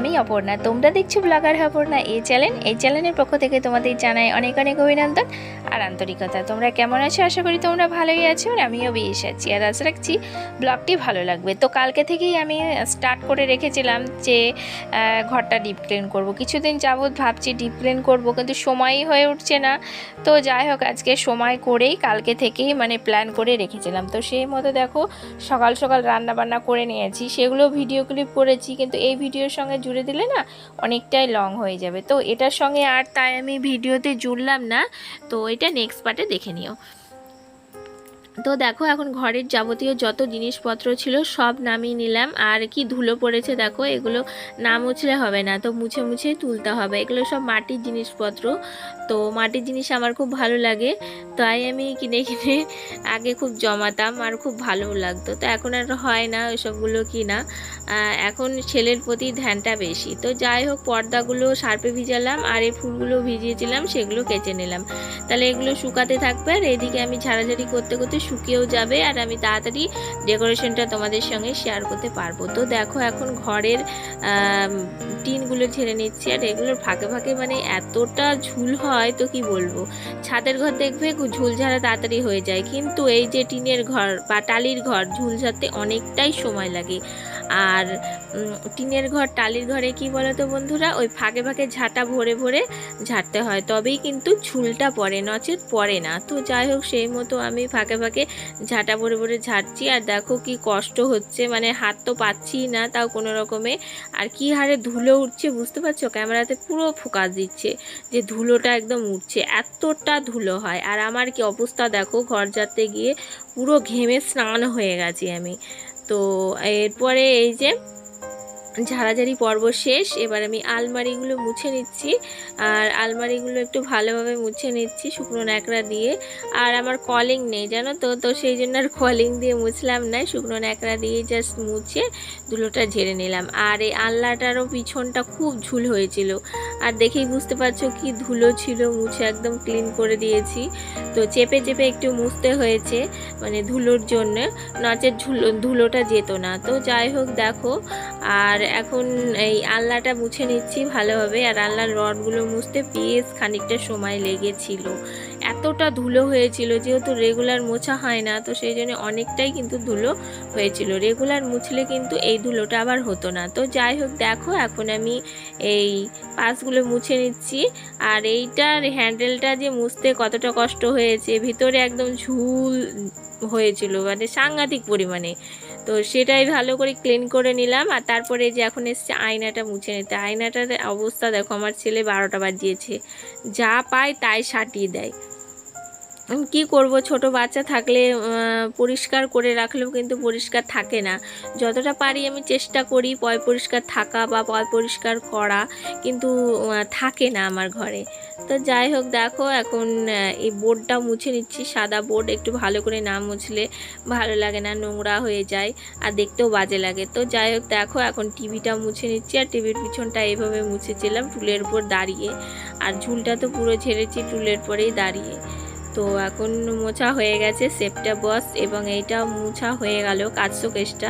আমি অপর্ণা, তোমরা দেখছো ব্লগার অপর্ণা এই চ্যানেলের পক্ষ থেকে তোমাদের জানাই অনেক অনেক অভিনন্দন আর আন্তরিকতা। তোমরা কেমন আছো? আশা করি তোমরা ভালোই আছো আর আমিও বেশ আছি, আর আশা রাখছি ব্লগটি ভালো লাগবে। তো কালকে থেকেই আমি স্টার্ট করে রেখেছিলাম যে ঘরটা ডিপ ক্লিন করবো। কিছুদিন যাবৎ ভাবছি ডিপ ক্লিন করবো, কিন্তু সময়ই হয়ে উঠছে না। তো যাই হোক, আজকে সময় করেই কালকে থেকেই প্ল্যান করে রেখেছিলাম। তো সেই মতো দেখো সকাল সকাল রান্না বান্না করে নিয়েছি, সেগুলো ভিডিও ক্লিপ করেছি, কিন্তু এই ভিডিওর সঙ্গে জুড়ে দিলে না অনেকটাই লং হয়ে যাবে। তো এটার সঙ্গে আর তাই আমি ভিডিওতে জুড়লাম না। তো এটা নেক্সট পার্টে দেখে নিও। তো দেখো এখন ঘরের যাবতীয় যত জিনিসপত্র ছিল সব নামিয়ে নিলাম। আর কি ধুলো পড়েছে দেখো, এগুলো না মুছলে হবে না, তো মুছে মুছে তুলতে হবে। এগুলো সব মাটির জিনিসপত্র, তো মাটির জিনিস আমার খুব ভালো লাগে, তাই আমি কিনে কিনে আগে খুব জমাতাম আর খুব ভালো লাগতো। তো এখন আর হয় না ওইসবগুলো কিনা, এখন ছেলের প্রতি ধ্যানটা বেশি। তো যাই হোক, পর্দাগুলো সার্ফে ভিজালাম আর এই ফুলগুলো ভিজিয়েছিলাম, সেগুলো কেচে নিলাম। তাহলে এগুলো শুকাতে থাকবে আর এদিকে আমি ঝাড়াঝাড়ি করতে করতে শুকিয়েও যাবে, আর আমি তাড়াতাড়ি ডেকোরেশনটা তোমাদের সঙ্গে শেয়ার করতে পারবো। তো দেখো এখন ঘরের টিনগুলো ঝেড়ে নিচ্ছি, আর এগুলোর ফাঁকে ফাঁকে এতটা ঝুল হয় তো কি বলবো। ছাদের ঘর দেখবে ঝুল ঝাড়া তাড়াতাড়ি হয়ে যায়, কিন্তু এই যে টিনের ঘর বা টালির ঘর ঝুল ঝাড়তে অনেকটাই সময় লাগে। আর টিনের ঘর টালির ঘরে কি বলো তো বন্ধুরা, ওই ফাঁকে ফাঁকে ঝাঁটা ভরে ভরে ঝাড়তে হয়, তবেই কিন্তু ঝুলটা পড়ে, নচেত পড়ে না। তো যাই হোক, সেই মতো আমি ফাঁকে ফাঁকে ঝাঁটা ভরে ভরে ঝাড়ছি। আর দেখো কি কষ্ট হচ্ছে, হাত তো পাচ্ছি না তাও কোনো রকমে। আর কি হারে ধুলো উঠছে বুঝতে পারছো, ক্যামেরাতে পুরো ফোকাস দিচ্ছে যে ধুলোটা একদম উঠছে, এতটা ধুলো হয়। আর আমার কি অবস্থা দেখো, ঘর ঝাড়তে গিয়ে পুরো ঘেমে স্নান হয়ে গেছি আমি। তো এরপরে এই যে ঝাড়াঝাড়ি পর্ব শেষ, এবার আমি আলমারিগুলো মুছে নিচ্ছি। আর আলমারিগুলো একটু ভালোভাবে মুছে নিচ্ছি শুকনো ন্যাকড়া দিয়ে। আর আমার কলিং নেই জানো তো, তো সেই জন্য আর কলিং দিয়ে মুছলাম না, শুকনো ন্যাকড়া দিয়ে জাস্ট মুছে ধুলোটা ঝেড়ে নিলাম। আর এই আলনাটারও পিছনটা খুব ঝুল হয়েছিল, আর দেখেই বুঝতে পারছো কি ধুলো ছিল, মুছে একদম ক্লিন করে দিয়েছি। তো চেপে চেপে একটু মুছতে হয়েছে ধুলোর জন্য, নচেত ধুলোটা যেত না। তো যাই হোক দেখো, আর এখন এই আলনাটা মুছে নিচ্ছি ভালোভাবে। আর আলনার রডগুলো মুছতে বেশ খানিকটা সময় লেগেছিল, এতটা ধুলো হয়েছিল। যেহেতু রেগুলার মোছা হয় না, তো সেই জন্য অনেকটাই কিন্তু ধুলো হয়েছিল। রেগুলার মুছলে কিন্তু এই ধুলোটা আবার হতো না। তো যাই হোক দেখো, এখন আমি এই পাশগুলো মুছে নিচ্ছি। আর এইটার হ্যান্ডেলটা যে মুছতে কতটা কষ্ট হয়েছে, ভিতরে একদম ঝুল হয়েছিল সাংঘাতিক পরিমাণে। তো সেটাই ভালো করে ক্লিন করে নিলাম। আর তারপরে যে এখন এসছে আয়নাটা মুছে নিতে। আয়নাটার অবস্থা দেখো, আমার ছেলে 12টা বাজিয়েছে, যা পায় তাই সাটিয়ে দেয়। কি করব, ছোট বাচ্চা থাকলে পরিষ্কার করে রাখলেও কিন্তু পরিষ্কার থাকে না। যতটা পারি আমি চেষ্টা করি পয় পরিষ্কার থাকা বা পয় পরিষ্কার করা, কিন্তু থাকে না আমার ঘরে। তো যাই হোক দেখো, এখন এই বোর্ডটা মুছে নিচ্ছি, সাদা বোর্ড, একটু ভালো করে না মুছলে ভালো লাগে না, নোংরা হয়ে যায় আর দেখতেও বাজে লাগে। তো যাই হোক দেখো, এখন টিভিটা মুছে নিচ্ছি। আর টিভির পিছনটা এইভাবে মুছেছিলাম টুলের উপর দাঁড়িয়ে, আর ঝুলটা তো পুরো ঝেড়েছি টুলের পরেই দাঁড়িয়ে। তো এখন মোছা হয়ে গেছে সেপটা বক্স, এবং এইটা মুছা হয়ে গেল কাচ শোকেসটা,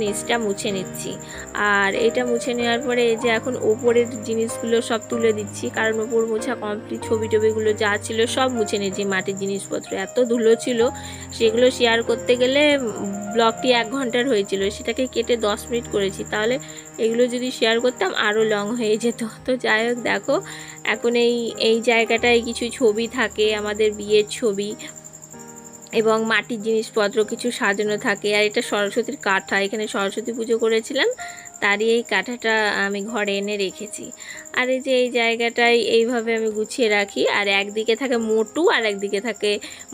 নিচটা মুছে নিচ্ছি। আর এটা মুছে নেওয়ার পরে এই যে এখন ওপরের জিনিসগুলো সব তুলে দিচ্ছি, কারণ ওপর মোছা কমপ্লিট। ছবি টবিগুলো যা ছিল সব মুছে নিয়েছি, মাটির জিনিসপত্র এত ধুলো ছিল, সেগুলো শেয়ার করতে গেলে ব্লগটি 1 ঘন্টার হয়েছিল, সেটাকে কেটে 10 মিনিট করেছি, তাহলে এগুলো যদি শেয়ার করতাম আরও লং হয়ে যেত। তো যাই হোক দেখো, এখন এই জায়গাটায় কিছু ছবি থাকে, আমাদের বিয়ের ছবি এবং মাটির জিনিসপত্র কিছু সাজানো থাকে। আর এটা সরস্বতীর কাঁথা, এখানে সরস্বতী পুজো করেছিলাম, তারই এই কাঁথাটা আমি ঘরে এনে রেখেছি। আর এই যে এই জায়গাটায় এইভাবে আমি গুছিয়ে রাখি, আর একদিকে থাকে মোটু আর একদিকে থাকে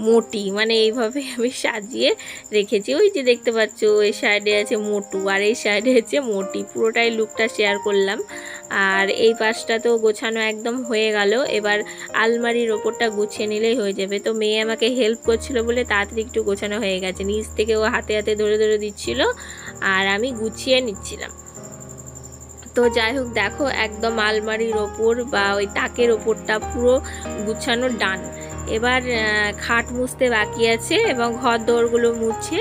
মোটি, এইভাবে আমি সাজিয়ে রেখেছি। ওই যে দেখতে পাচ্ছ, এই সাইডে আছে মোটু আর এই সাইডে আছে মোটি, পুরোটাই লুকটা শেয়ার করলাম। আর এই পাশটা তো গোছানো একদম হয়ে গেল, এবার আলমারির ওপরটা গুছিয়ে নিলেই হয়ে যাবে। তো মেয়ে আমাকে হেল্প করছিল বলে তাড়াতাড়ি একটু গোছানো হয়ে গেছে, নিচ থেকে ও হাতে হাতে ধরে ধরে দিচ্ছিল আর আমি গুছিয়ে নিচ্ছিলাম। তো যাই হোক দেখো, একদম আলমারির ওপর বা ওই তাকের ওপরটা পুরো গুছানো ডান। এবার খাট মুছতে বাকি আছে এবং ঘর দোরগুলো মুছে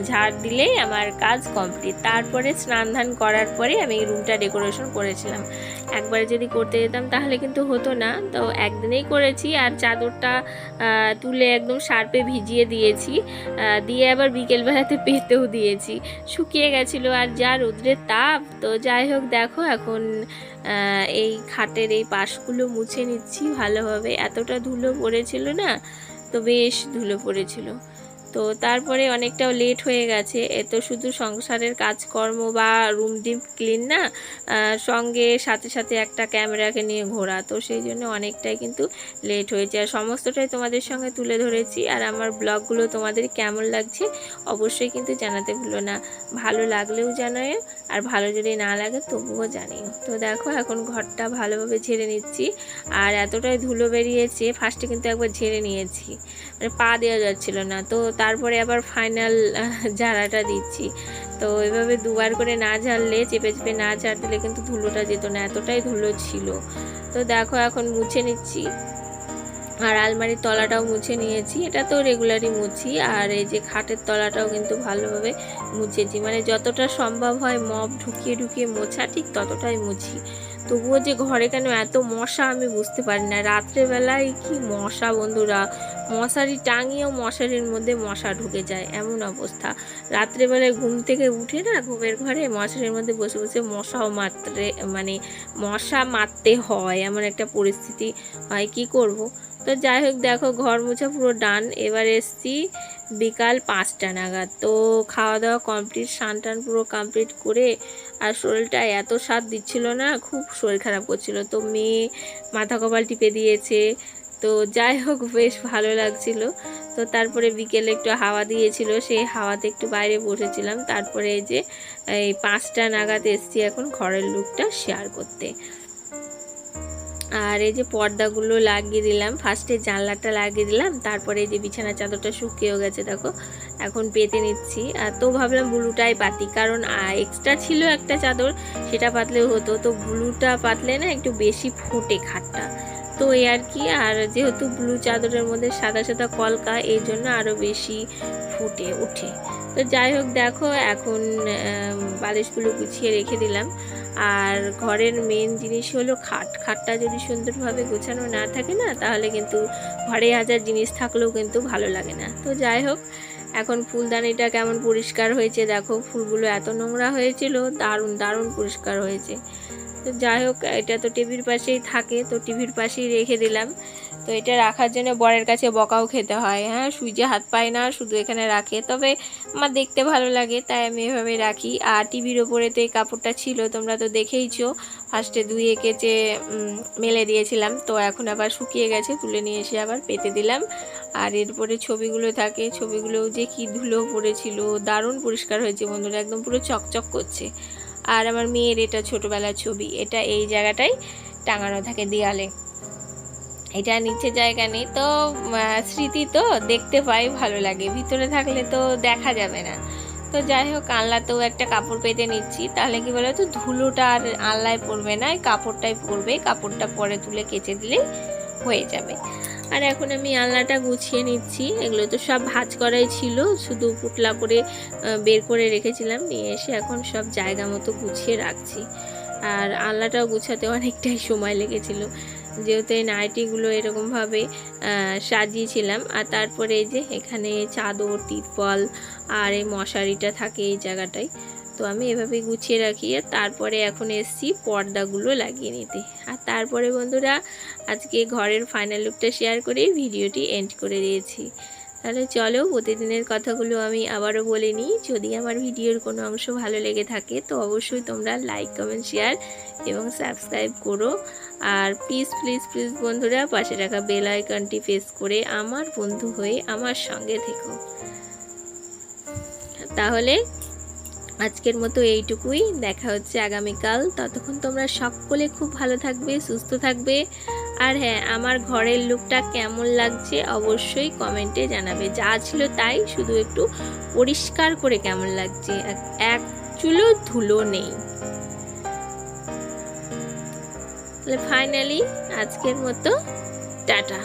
ঝাড় দিলেই আমার কাজ কমপ্লিট। তারপরে স্নান ধান করার পরে আমি রুমটা ডেকোরেশন করেছিলাম। একবারে যদি করতে যেতাম তাহলে কিন্তু হতো না, তো একদিনেই করেছি। আর চাদরটা তুলে একদম শার্পে ভিজিয়ে দিয়েছি, দিয়ে আবার বিকেলবেলাতে পেতেও দিয়েছি, শুকিয়ে গেছিলো। আর যা রোদ্রের তাপ, তো যাই হোক দেখো এখন এই খাটের এই পাশগুলো মুছে নিচ্ছি ভালোভাবে। এতটা ধুলো পড়েছিল না, তো বেশ ধুলো পড়েছিল। তো তারপরে অনেকটাও লেট হয়ে গেছে। এ তো শুধু সংসারের কাজকর্ম বা রুম ডিপ ক্লিন না, সঙ্গে সাথে সাথে একটা ক্যামেরাকে নিয়ে ঘোরা, তো সেই জন্য অনেকটাই কিন্তু লেট হয়েছে। আর সমস্তটাই তোমাদের সঙ্গে তুলে ধরেছি। আর আমার ব্লগগুলো তোমাদের কেমন লাগছে অবশ্যই কিন্তু জানাতে ভুলো না। ভালো লাগলেও জানাও, আর ভালো যদি না লাগে তবুও জানিও। তো দেখো এখন ঘরটা ভালোভাবে ঝেড়ে নিচ্ছি। আর এতটাই ধুলো বেরিয়েছে, ফার্স্টে কিন্তু একবার ঝেড়ে নিয়েছি, মানে পা দেওয়া যাচ্ছিল না, তো তারপরে আবার ফাইনাল ঝাড়াটা দিচ্ছি। তো এভাবে দুবার করে না ঝাড়লে, চেপে চেপে না ঝাড় দিলে কিন্তু ধুলোটা যেত না, এতটাই ধুলো ছিল। তো দেখো এখন মুছে নিচ্ছি। আর আলমারির তলাটাও মুছে নিয়েছি, এটা তো রেগুলারই মুছি। আর এই যে খাটের তলাটাও কিন্তু ভালোভাবে মুছেছি, মানে যতটা সম্ভব হয় মপ ঢুকিয়ে ঢুকিয়ে মোছা, ঠিক ততটাই মুছি। তবুও যে ঘরে কেন এত মশা আমি বুঝতে পারি না। রাত্রেবেলায় কি মশা বন্ধুরা, মশারি টাঙিয়েও মশারির মধ্যে মশা ঢুকে যায়, এমন অবস্থা। রাত্রেবেলায় ঘুম থেকে উঠে না, ঘুমের ঘরে মশারির মধ্যে বসে বসে মশা মারতে হয়, এমন একটা পরিস্থিতি হয়, কি করব। তো যাই হোক দেখো ঘর মোছা পুরো ডান। এবার এসছি বিকাল 5টা নাগাদ। তো খাওয়া দাওয়া কমপ্লিট, স্নান টান পুরো কমপ্লিট করে, আর শরীরটা এত স্বাদ দিচ্ছিল না, খুব শরীর খারাপ করছিল। তো মেয়ে মাথা কপাল টিপে দিয়েছে, তো যাই হোক বেশ ভালো লাগছিল। তো তারপরে বিকেলে একটু হাওয়া দিয়েছিল, সেই হাওয়াতে একটু বাইরে বসেছিলাম। তারপরে এই যে এই 5টা নাগাদ এসছি এখন ঘরের লুকটা শেয়ার করতে। আর এই যে পর্দাগুলো লাগিয়ে দিলাম, ফার্স্টে জানলাটা লাগিয়ে দিলাম, তারপরে এই যে বিছানার চাদরটা শুকিয়েও গেছে দেখো, এখন পেতে নিচ্ছি। আর তো ভাবলাম ব্লুটাই পাতি, কারণ এক্সট্রা ছিল একটা চাদর, সেটা পাতলেও হতো। তো ব্লুটা পাতলে না একটু বেশি ফোটে খাটটা, তো এই আর কি। আর যেহেতু ব্লু চাদরের মধ্যে সাদা সাদা কলকা, এই জন্য আরও বেশি ফুটে ওঠে। তো যাই হোক দেখো এখন বালিশগুলো গুছিয়ে রেখে দিলাম। আর ঘরের মেন জিনিস হলো খাটটা যদি সুন্দরভাবে গোছানো না থাকে না, তাহলে কিন্তু ঘরে হাজার জিনিস থাকলেও কিন্তু ভালো লাগে না। তো যাই হোক এখন ফুলদানিটা কেমন পরিষ্কার হয়েছে দেখো, ফুলগুলো এত নোংরা হয়েছিল, দারুণ দারুণ পরিষ্কার হয়েছে। তো যাই হোক এটা তো টিভির পাশেই থাকে, তো টিভির পাশেই রেখে দিলাম। তো এটা রাখার জন্য বরের কাছে বকাও খেতে হয়, হ্যাঁ সুইচে হাত পায় না, শুধু এখানে রাখে, তবে আমার দেখতে ভালো লাগে তাই আমি এভাবে রাখি। আর টিভির ওপরে তো এই কাপড়টা ছিল, তোমরা তো দেখেইছো, ফার্স্টে ধুয়ে কেচে মেলে দিয়েছিলাম, তো এখন আবার শুকিয়ে গেছে, তুলে নিয়ে এসে আবার পেতে দিলাম। আর এরপরে ছবিগুলো থাকে, ছবিগুলোও যে কি ধুলো পড়েছিল, দারুণ পরিষ্কার হয়েছে বন্ধুরা, একদম পুরো চকচক করছে। আর আমার মেয়ের এটা ছোটোবেলার ছবি, এটা এই জায়গাটায় টাঙানো থাকে দেয়ালে, এটা নিচে জায়গা নেই, তো স্মৃতি তো দেখতে পাই, ভালো লাগে, ভিতরে থাকলে তো দেখা যাবে না। তো যাই হোক আনলাতেও একটা কাপড় পেতে নিচ্ছি, তাহলে কি বলো তো ধুলোটা আর আনলায় পড়বে না, কাপড়টাই পরবে, কাপড়টা পরে তুলে কেচে দিলেই হয়ে যাবে। আর এখন আমি আলনাটা গুছিয়ে নিচ্ছি, এগুলো তো সব ভাঁজ করাই ছিল, শুধু পুটলা করে বের করে রেখেছিলাম, নিয়ে এসে এখন সব জায়গা মতো গুছিয়ে রাখছি। আর আলনাটাও গুছাতে অনেকটাই সময় লেগেছিল, যেহেতু এই নাইটিগুলো এরকমভাবে সাজিয়েছিলাম। আর তারপরে এই যে এখানে চাদর, তিরপল আর এই মশারিটা থাকে এই জায়গাটায়, তো আমি এভাবে গুছিয়ে রাখি। আর তারপরে এখন এসছি পর্দাগুলো লাগিয়ে নিতে। আর তারপরে বন্ধুরা আজকে ঘরের ফাইনাল লুকটা শেয়ার করে ভিডিওটি এন্ড করে দিয়েছি। তাহলে চলো প্রতিদিনের কথাগুলো আমি আবারও বলে নিই। যদি আমার ভিডিওর কোনো অংশ ভালো লেগে থাকে তো অবশ্যই তোমরা লাইক, কমেন্ট, শেয়ার এবং সাবস্ক্রাইব করো। আর প্লিজ প্লিজ প্লিজ বন্ধুরা পাশে রাখা বেল আইকনটি প্রেস করে আমার বন্ধু হয়ে আমার সঙ্গে থেকো। তাহলে আজকের মতো এইটুকুই, দেখা হচ্ছে আগামীকাল। ততক্ষণ তোমরা সকলে খুব ভালো থাকবে, সুস্থ থাকবে। আর হ্যাঁ, আমার ঘরের লুকটা কেমন লাগছে অবশ্যই কমেন্টে জানাবে। যা ছিল তাই, শুধু একটু পরিষ্কার করে কেমন লাগছে, এক চুলো ধুলো নেই। তাহলে ফাইনালি আজকের মতো টাটা।